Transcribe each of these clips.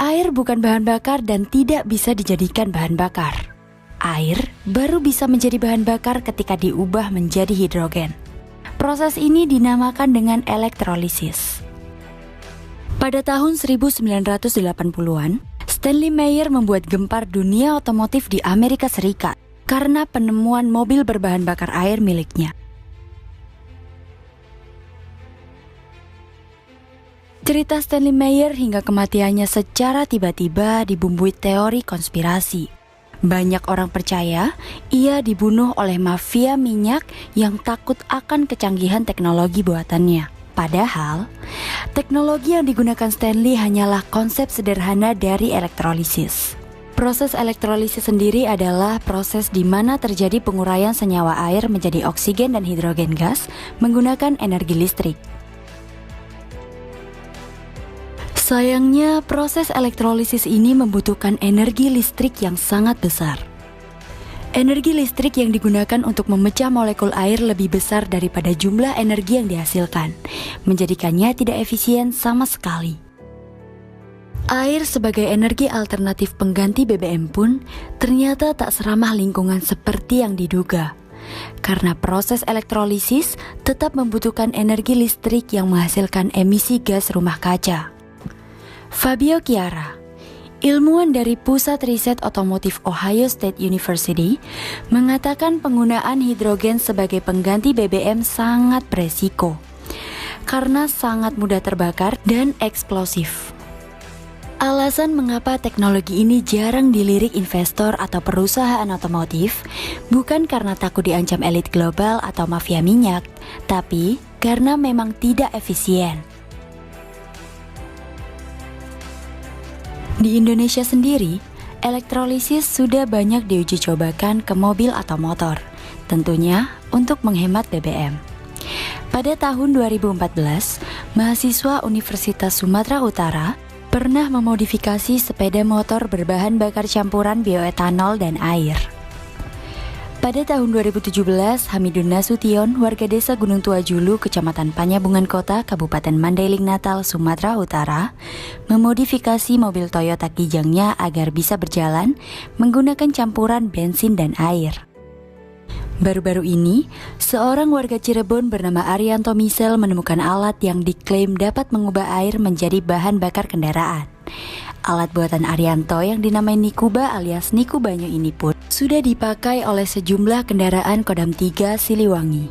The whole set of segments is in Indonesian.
Air bukan bahan bakar dan tidak bisa dijadikan bahan bakar. Air baru bisa menjadi bahan bakar ketika diubah menjadi hidrogen. Proses ini dinamakan dengan elektrolisis. Pada tahun 1980-an, Stanley Meyer membuat gempar dunia otomotif di Amerika Serikat karena penemuan mobil berbahan bakar air miliknya. Cerita Stanley Meyer hingga kematiannya secara tiba-tiba dibumbui teori konspirasi. Banyak orang percaya ia dibunuh oleh mafia minyak yang takut akan kecanggihan teknologi buatannya. Padahal, teknologi yang digunakan Stanley hanyalah konsep sederhana dari elektrolisis. Proses elektrolisis sendiri adalah proses di mana terjadi penguraian senyawa air menjadi oksigen dan hidrogen gas menggunakan energi listrik. Sayangnya, proses elektrolisis ini membutuhkan energi listrik yang sangat besar. Energi listrik yang digunakan untuk memecah molekul air lebih besar daripada jumlah energi yang dihasilkan, menjadikannya tidak efisien sama sekali. Air sebagai energi alternatif pengganti BBM pun ternyata tak seramah lingkungan seperti yang diduga. Karena proses elektrolisis tetap membutuhkan energi listrik yang menghasilkan emisi gas rumah kaca. Fabio Chiara, ilmuwan dari Pusat Riset Otomotif Ohio State University, mengatakan penggunaan hidrogen sebagai pengganti BBM sangat beresiko karena sangat mudah terbakar dan eksplosif. Alasan mengapa teknologi ini jarang dilirik investor atau perusahaan otomotif bukan karena takut diancam elit global atau mafia minyak, tapi karena memang tidak efisien. Di Indonesia sendiri, elektrolisis sudah banyak diuji cobakan ke mobil atau motor, tentunya untuk menghemat BBM. Pada tahun 2014, mahasiswa Universitas Sumatera Utara pernah memodifikasi sepeda motor berbahan bakar campuran bioetanol dan air. Pada tahun 2017, Hamidun Nasution, warga desa Gunung Tua Julu, Kecamatan Panyabungan Kota, Kabupaten Mandailing Natal, Sumatera Utara, memodifikasi mobil Toyota Kijangnya agar bisa berjalan menggunakan campuran bensin dan air. Baru-baru ini, seorang warga Cirebon bernama Arianto Misel menemukan alat yang diklaim dapat mengubah air menjadi bahan bakar kendaraan. Alat buatan Arianto yang dinamai Nikuba alias Niku Banyu ini pun sudah dipakai oleh sejumlah kendaraan Kodam 3 Siliwangi.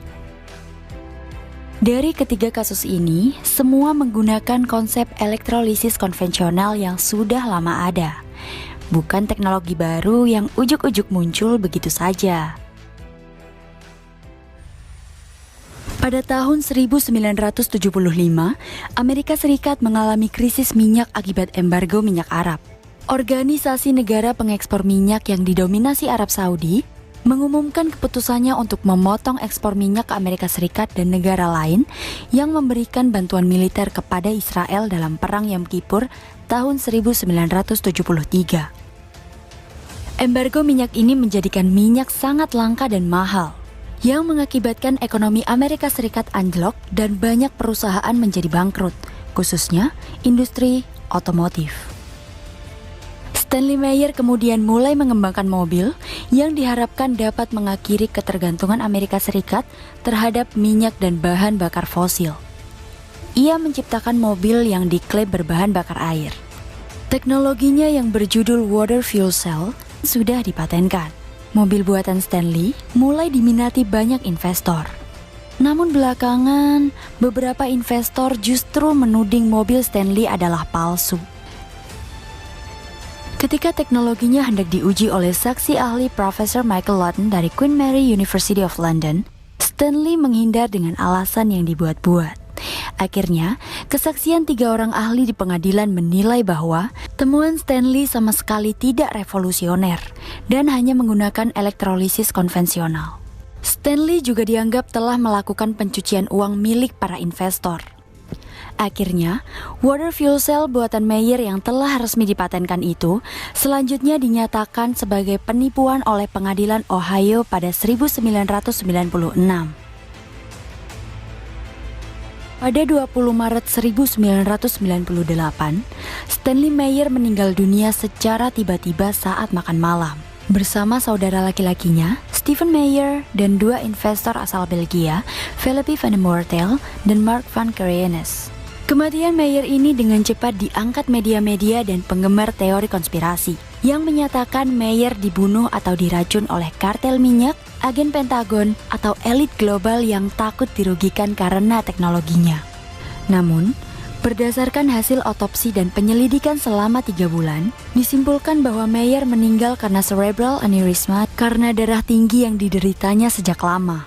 Dari ketiga kasus ini, semua menggunakan konsep elektrolisis konvensional yang sudah lama ada, bukan teknologi baru yang ujuk-ujuk muncul begitu saja. Pada tahun 1975, Amerika Serikat mengalami krisis minyak akibat embargo minyak Arab. Organisasi negara pengekspor minyak yang didominasi Arab Saudi mengumumkan keputusannya untuk memotong ekspor minyak ke Amerika Serikat dan negara lain yang memberikan bantuan militer kepada Israel dalam Perang Yom Kippur tahun 1973. Embargo minyak ini menjadikan minyak sangat langka dan mahal, yang mengakibatkan ekonomi Amerika Serikat anjlok dan banyak perusahaan menjadi bangkrut, khususnya industri otomotif. Stanley Meyer kemudian mulai mengembangkan mobil yang diharapkan dapat mengakhiri ketergantungan Amerika Serikat terhadap minyak dan bahan bakar fosil. Ia menciptakan mobil yang diklaim berbahan bakar air. Teknologinya yang berjudul Water Fuel Cell sudah dipatenkan. Mobil buatan Stanley mulai diminati banyak investor. Namun belakangan, beberapa investor justru menuding mobil Stanley adalah palsu. Ketika teknologinya hendak diuji oleh saksi ahli Profesor Michael Lawton dari Queen Mary University of London, Stanley menghindar dengan alasan yang dibuat-buat. Akhirnya, kesaksian 3 orang ahli di pengadilan menilai bahwa temuan Stanley sama sekali tidak revolusioner dan hanya menggunakan elektrolisis konvensional. Stanley juga dianggap telah melakukan pencucian uang milik para investor. Akhirnya, water fuel cell buatan Meyer yang telah resmi dipatenkan itu selanjutnya dinyatakan sebagai penipuan oleh pengadilan Ohio pada 1996. Pada 20 Maret 1998, Stanley Meyer meninggal dunia secara tiba-tiba saat makan malam. Bersama saudara laki-lakinya, Stephen Meyer, dan dua investor asal Belgia, Philippe van de Mortel dan Mark van Keriennes. Kematian Meyer ini dengan cepat diangkat media-media dan penggemar teori konspirasi, yang menyatakan Meyer dibunuh atau diracun oleh kartel minyak, agen Pentagon, atau elit global yang takut dirugikan karena teknologinya. Namun, berdasarkan hasil otopsi dan penyelidikan selama 3 bulan, disimpulkan bahwa Meyer meninggal karena cerebral aneurysma karena darah tinggi yang dideritanya sejak lama.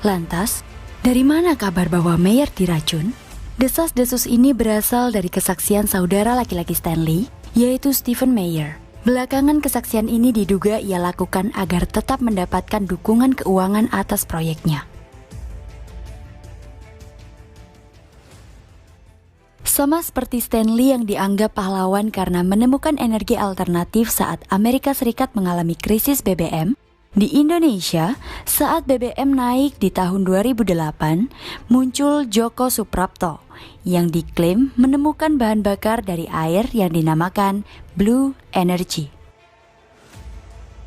Lantas, dari mana kabar bahwa Meyer diracun? Desas-desus ini berasal dari kesaksian saudara laki-laki Stanley, yaitu Stephen Meyer. Belakangan kesaksian ini diduga ia lakukan agar tetap mendapatkan dukungan keuangan atas proyeknya. Sama seperti Stanley yang dianggap pahlawan karena menemukan energi alternatif saat Amerika Serikat mengalami krisis BBM, di Indonesia, saat BBM naik di tahun 2008, muncul Djoko Suprapto yang diklaim menemukan bahan bakar dari air yang dinamakan Blue Energy.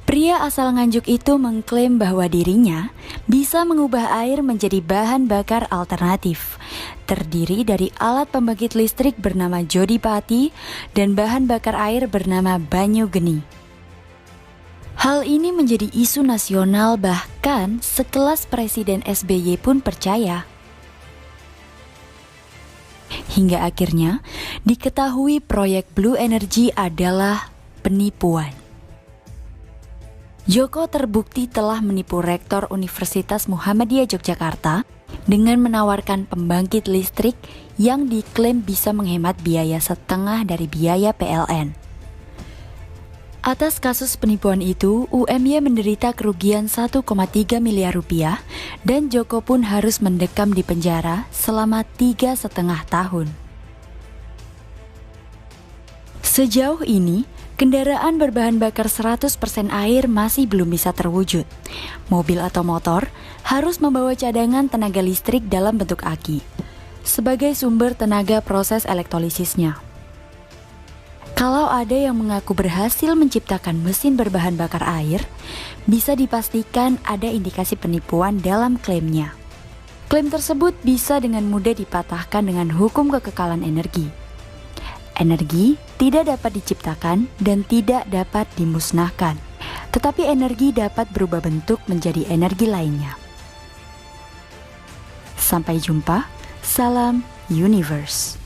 Pria asal Nganjuk itu mengklaim bahwa dirinya bisa mengubah air menjadi bahan bakar alternatif, terdiri dari alat pembangkit listrik bernama Jodipati dan bahan bakar air bernama Banyu Geni. Hal ini menjadi isu nasional, bahkan sekelas Presiden SBY pun percaya. Hingga akhirnya diketahui proyek Blue Energy adalah penipuan. Djoko terbukti telah menipu Rektor Universitas Muhammadiyah Yogyakarta dengan menawarkan pembangkit listrik yang diklaim bisa menghemat biaya setengah dari biaya PLN. Atas kasus penipuan itu, UMY menderita kerugian 1,3 miliar rupiah dan Djoko pun harus mendekam di penjara selama 3,5 tahun. Sejauh ini, kendaraan berbahan bakar 100% air masih belum bisa terwujud. Mobil atau motor harus membawa cadangan tenaga listrik dalam bentuk aki sebagai sumber tenaga proses elektrolisisnya. Kalau ada yang mengaku berhasil menciptakan mesin berbahan bakar air, bisa dipastikan ada indikasi penipuan dalam klaimnya. Klaim tersebut bisa dengan mudah dipatahkan dengan hukum kekekalan energi. Energi tidak dapat diciptakan dan tidak dapat dimusnahkan, tetapi energi dapat berubah bentuk menjadi energi lainnya. Sampai jumpa, salam Universe.